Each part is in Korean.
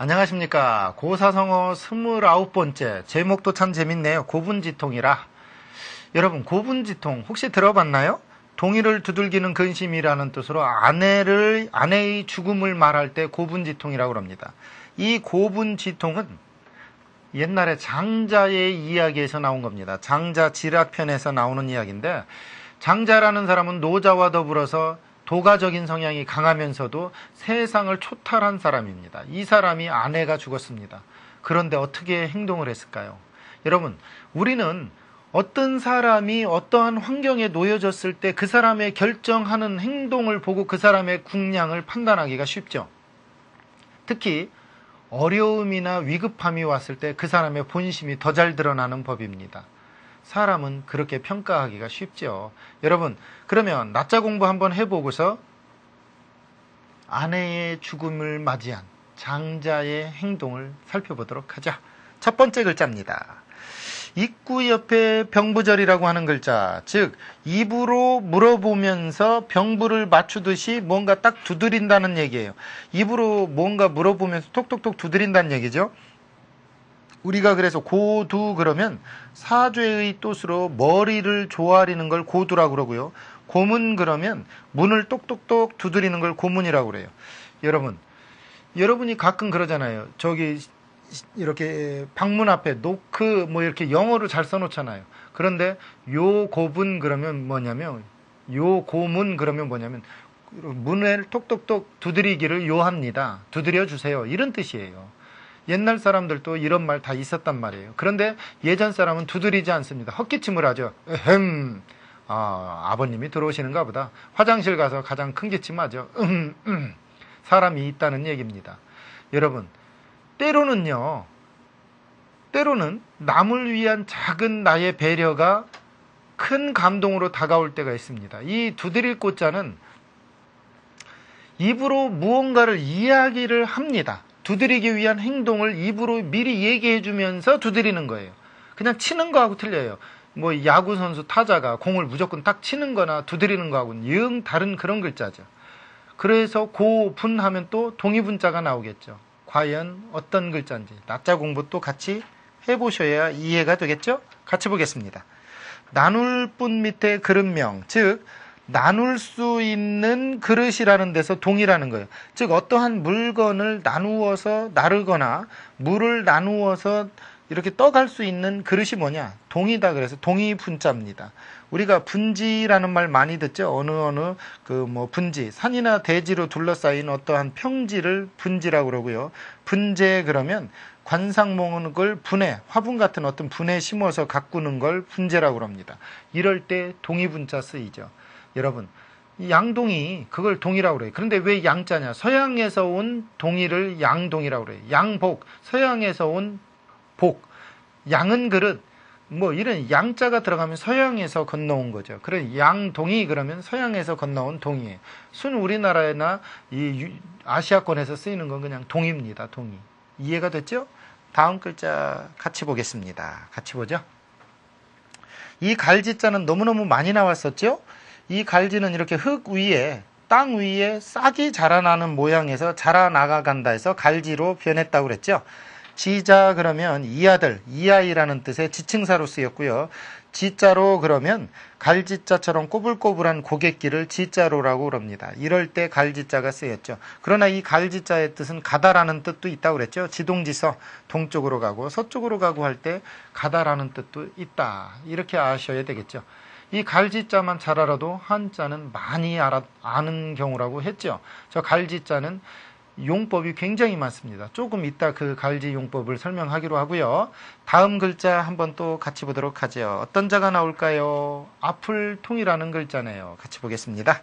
안녕하십니까. 고사성어 29번째. 제목도 참 재밌네요. 고분지통이라. 여러분, 고분지통 혹시 들어봤나요? 동의를 두들기는 근심이라는 뜻으로 아내의 죽음을 말할 때 고분지통이라고 합니다. 이 고분지통은 옛날에 장자의 이야기에서 나온 겁니다. 장자 지라편에서 나오는 이야기인데, 장자라는 사람은 노자와 더불어서 도가적인 성향이 강하면서도 세상을 초탈한 사람입니다. 이 사람이 아내가 죽었습니다. 그런데 어떻게 행동을 했을까요? 여러분, 우리는 어떤 사람이 어떠한 환경에 놓여졌을 때 그 사람의 결정하는 행동을 보고 그 사람의 국량을 판단하기가 쉽죠. 특히 어려움이나 위급함이 왔을 때 그 사람의 본심이 더 잘 드러나는 법입니다. 사람은 그렇게 평가하기가 쉽죠. 여러분, 그러면 낮자 공부 한번 해보고서 아내의 죽음을 맞이한 장자의 행동을 살펴보도록 하자. 첫 번째 글자입니다. 입구 옆에 병부절이라고 하는 글자, 즉 입으로 물어보면서 병부를 맞추듯이 뭔가 딱 두드린다는 얘기예요. 입으로 뭔가 물어보면서 톡톡톡 두드린다는 얘기죠. 우리가 그래서 고두 그러면 사죄의 뜻으로 머리를 조아리는 걸 고두라고 그러고요. 고문 그러면 문을 똑똑똑 두드리는 걸 고문이라고 그래요. 여러분이 가끔 그러잖아요. 저기 이렇게 방문 앞에 노크 뭐 이렇게 영어로 잘 써놓잖아요. 그런데 요 고분 그러면 뭐냐면, 요 고문 그러면 뭐냐면 문을 똑똑똑 두드리기를 요합니다. 두드려 주세요. 이런 뜻이에요. 옛날 사람들도 이런 말 다 있었단 말이에요. 그런데 예전 사람은 두드리지 않습니다. 헛기침을 하죠. 아버님이 들어오시는가 보다. 화장실 가서 가장 큰 기침 하죠. 사람이 있다는 얘기입니다. 여러분, 때로는 남을 위한 작은 나의 배려가 큰 감동으로 다가올 때가 있습니다. 이 두드릴 꽃자는 입으로 무언가를 이야기를 합니다. 두드리기 위한 행동을 입으로 미리 얘기해 주면서 두드리는 거예요. 그냥 치는 거하고 틀려요. 뭐 야구 선수 타자가 공을 무조건 딱 치는 거나 두드리는 거하고는 영 다른 그런 글자죠. 그래서 고분하면 또 동의분자가 나오겠죠. 과연 어떤 글자인지 낮자 공부 또 같이 해보셔야 이해가 되겠죠? 같이 보겠습니다. 나눌 뿐 밑에 그릇명, 즉 나눌 수 있는 그릇이라는 데서 동이라는 거예요. 즉 어떠한 물건을 나누어서 나르거나 물을 나누어서 이렇게 떠갈 수 있는 그릇이 뭐냐? 동이다. 그래서 동이 분자입니다. 우리가 분지라는 말 많이 듣죠. 어느 분지, 산이나 대지로 둘러싸인 어떠한 평지를 분지라고 그러고요. 분재 그러면 관상목을 분해, 화분 같은 어떤 분해 심어서 가꾸는 걸 분재라고 합니다. 이럴 때 동이 분자 쓰이죠. 여러분, 양동이 그걸 동이라고 그래요. 그런데 왜 양자냐? 서양에서 온 동이를 양동이라고 그래요. 양복, 서양에서 온 복, 양은 그릇, 뭐 이런 양자가 들어가면 서양에서 건너온 거죠. 그래 양동이 그러면 서양에서 건너온 동이에요. 순 우리나라나 이 아시아권에서 쓰이는 건 그냥 동입니다. 동이. 이해가 됐죠? 다음 글자 같이 보겠습니다. 같이 보죠. 이 갈지자는 너무너무 많이 나왔었죠? 이 갈지는 이렇게 흙 위에, 땅 위에 싹이 자라나는 모양에서 자라나간다 해서 갈지로 변했다고 그랬죠. 지자 그러면 이아들, 이아이라는 뜻의 지칭사로 쓰였고요. 지자로 그러면 갈지자처럼 꼬불꼬불한 고갯길을 지자로라고 그럽니다. 이럴 때 갈지자가 쓰였죠. 그러나 이 갈지자의 뜻은 가다라는 뜻도 있다고 그랬죠. 지동지서, 동쪽으로 가고 서쪽으로 가고 할 때 가다라는 뜻도 있다. 이렇게 아셔야 되겠죠. 이 갈지자만 잘 알아도 한자는 많이 아는 경우라고 했죠. 저 갈지자는 용법이 굉장히 많습니다. 조금 이따 그 갈지 용법을 설명하기로 하고요. 다음 글자 한번 또 같이 보도록 하죠. 어떤 자가 나올까요? 앞을통이라는 글자네요. 같이 보겠습니다.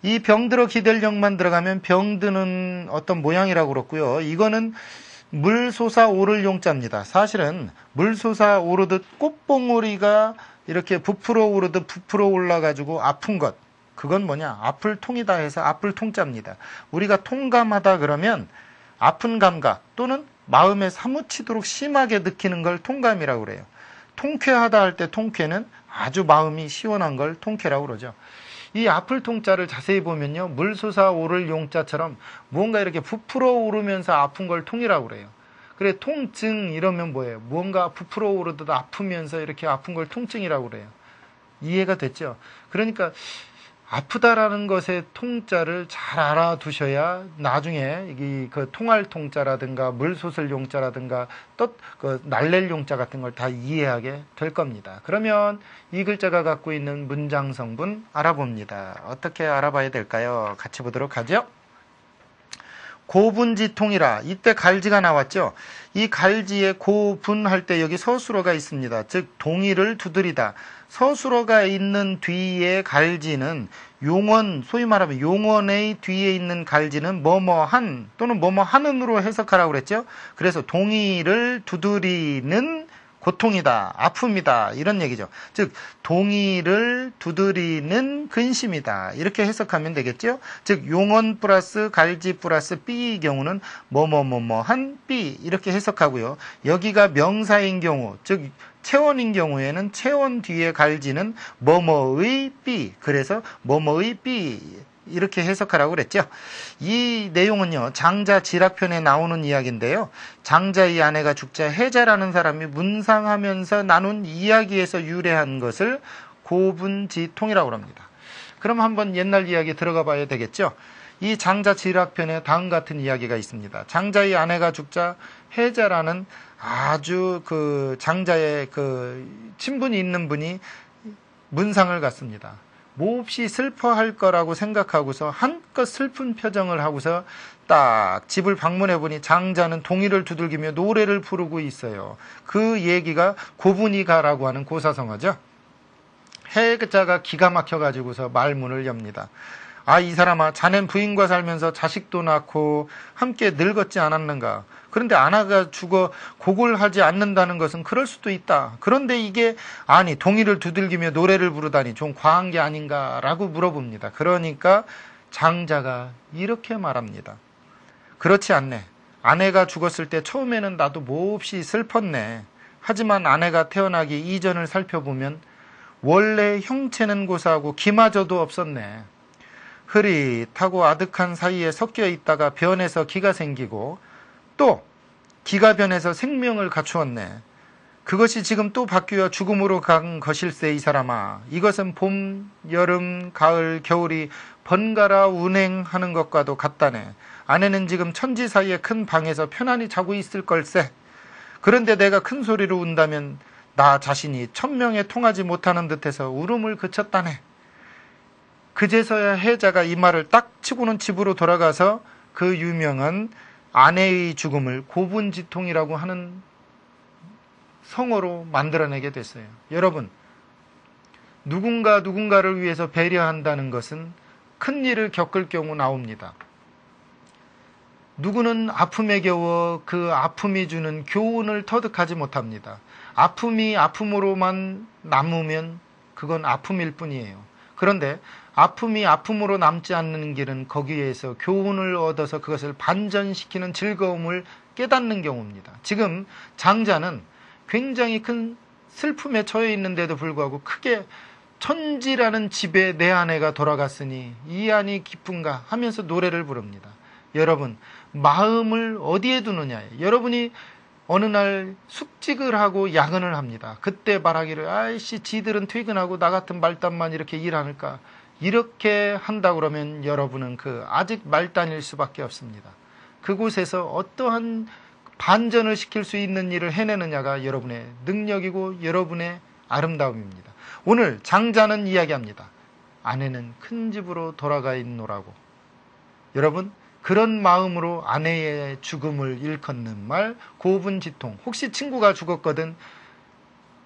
이 병들어 기댈령만 들어가면 병드는 어떤 모양이라고 그렇고요. 이거는 물 솟아 오를 용자입니다. 사실은 물 솟아 오르듯 꽃봉오리가 이렇게 부풀어 오르듯 부풀어 올라가지고 아픈 것, 그건 뭐냐? 앞을 통이다 해서 앞을 통자입니다. 우리가 통감하다 그러면 아픈 감각 또는 마음에 사무치도록 심하게 느끼는 걸 통감이라고 그래요. 통쾌하다 할 때 통쾌는 아주 마음이 시원한 걸 통쾌라고 그러죠. 이 아플 통자를 자세히 보면요, 물 솟아오를 용자처럼 무언가 이렇게 부풀어 오르면서 아픈 걸 통이라고 그래요. 그래, 통증 이러면 뭐예요? 무언가 부풀어 오르듯 아프면서 이렇게 아픈 걸 통증이라고 그래요. 이해가 됐죠? 그러니까 아프다라는 것의 통자를 잘 알아두셔야 나중에 그 통할 통자라든가 물 솟을 용자라든가 또 그 날랠 용자 같은 걸 다 이해하게 될 겁니다. 그러면 이 글자가 갖고 있는 문장 성분 알아봅니다. 어떻게 알아봐야 될까요? 같이 보도록 하죠. 고분지통이라, 이때 갈지가 나왔죠. 이 갈지에 고분할 때 여기 서술어가 있습니다. 즉 동의를 두드리다. 서술어가 있는 뒤에 갈지는 용언, 소위 말하면 용언의 뒤에 있는 갈지는 뭐뭐한 또는 뭐뭐하는으로 해석하라고 그랬죠. 그래서 동의를 두드리는 고통이다, 아픔이다, 이런 얘기죠. 즉 동의를 두드리는 근심이다, 이렇게 해석하면 되겠죠. 즉 용언 플러스 갈지 플러스 삐의 경우는 뭐뭐뭐뭐한 삐, 이렇게 해석하고요. 여기가 명사인 경우, 즉 체원인 경우에는 체원 뒤에 갈지는 뭐뭐의 삐, 그래서 뭐뭐의 삐, 이렇게 해석하라고 그랬죠. 이 내용은요, 장자 지락편에 나오는 이야기인데요. 장자의 아내가 죽자 해자라는 사람이 문상하면서 나눈 이야기에서 유래한 것을 고분지통이라고 합니다. 그럼 한번 옛날 이야기 들어가 봐야 되겠죠. 이 장자 지락편에 다음 같은 이야기가 있습니다. 장자의 아내가 죽자 해자라는 아주 그 장자의 그 친분이 있는 분이 문상을 갔습니다. 몹시 슬퍼할 거라고 생각하고서 한껏 슬픈 표정을 하고서 딱 집을 방문해 보니 장자는 동이를 두들기며 노래를 부르고 있어요. 그 얘기가 고분이가라고 하는 고사성어죠. 해자가 기가 막혀 가지고서 말문을 엽니다. 아, 이 사람아, 자넨 부인과 살면서 자식도 낳고 함께 늙었지 않았는가? 그런데 아내가 죽어 고골하지 않는다는 것은 그럴 수도 있다. 그런데 이게 아니 동이를 두들기며 노래를 부르다니 좀 과한 게 아닌가라고 물어봅니다. 그러니까 장자가 이렇게 말합니다. 그렇지 않네. 아내가 죽었을 때 처음에는 나도 몹시 슬펐네. 하지만 아내가 태어나기 이전을 살펴보면 원래 형체는 고사하고 기마저도 없었네. 흐릿하고 아득한 사이에 섞여 있다가 변해서 기가 생기고 또 기가 변해서 생명을 갖추었네. 그것이 지금 또 바뀌어 죽음으로 간 것일세. 이 사람아, 이것은 봄, 여름, 가을, 겨울이 번갈아 운행하는 것과도 같다네. 아내는 지금 천지 사이에 큰 방에서 편안히 자고 있을 걸세. 그런데 내가 큰 소리로 운다면 나 자신이 천명에 통하지 못하는 듯해서 울음을 그쳤다네. 그제서야 해자가 이 말을 딱 치고는 집으로 돌아가서 그 유명한 아내의 죽음을 고분지통이라고 하는 성어로 만들어내게 됐어요. 여러분, 누군가를 위해서 배려한다는 것은 큰 일을 겪을 경우 나옵니다. 누구는 아픔에 겨워 그 아픔이 주는 교훈을 터득하지 못합니다. 아픔이 아픔으로만 남으면 그건 아픔일 뿐이에요. 그런데 아픔이 아픔으로 남지 않는 길은 거기에서 교훈을 얻어서 그것을 반전시키는 즐거움을 깨닫는 경우입니다. 지금 장자는 굉장히 큰 슬픔에 처해 있는데도 불구하고 크게 천지라는 집에 내 아내가 돌아갔으니 이 안이 기쁜가 하면서 노래를 부릅니다. 여러분, 마음을 어디에 두느냐에 여러분이 어느 날 숙직을 하고 야근을 합니다. 그때 말하기를 아이씨 지들은 퇴근하고 나 같은 말단만 이렇게 일하니까 이렇게 한다 그러면 여러분은 그 아직 말단일 수밖에 없습니다. 그곳에서 어떠한 반전을 시킬 수 있는 일을 해내느냐가 여러분의 능력이고 여러분의 아름다움입니다. 오늘 장자는 이야기합니다. 아내는 큰 집으로 돌아가 있노라고. 여러분, 그런 마음으로 아내의 죽음을 일컫는 말 고분지통. 혹시 친구가 죽었거든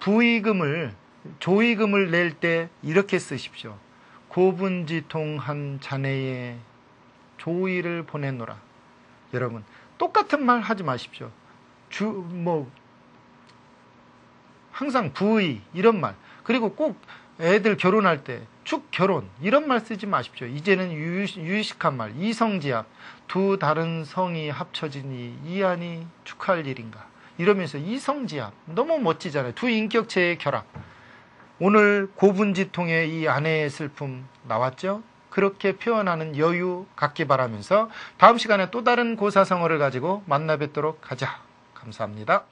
부의금을 조의금을 낼 때 이렇게 쓰십시오. 고분지통한 자네의 조의를 보내노라. 여러분, 똑같은 말 하지 마십시오. 항상 부의 이런 말, 그리고 꼭 애들 결혼할 때 축 결혼 이런 말 쓰지 마십시오. 이제는 유식한 말, 이성지합, 두 다른 성이 합쳐지니 이 안이 축하할 일인가 이러면서 이성지합 너무 멋지잖아요. 두 인격체의 결합. 오늘 고분지통의 이 아내의 슬픔 나왔죠? 그렇게 표현하는 여유 갖기 바라면서 다음 시간에 또 다른 고사성어를 가지고 만나 뵙도록 하자. 감사합니다.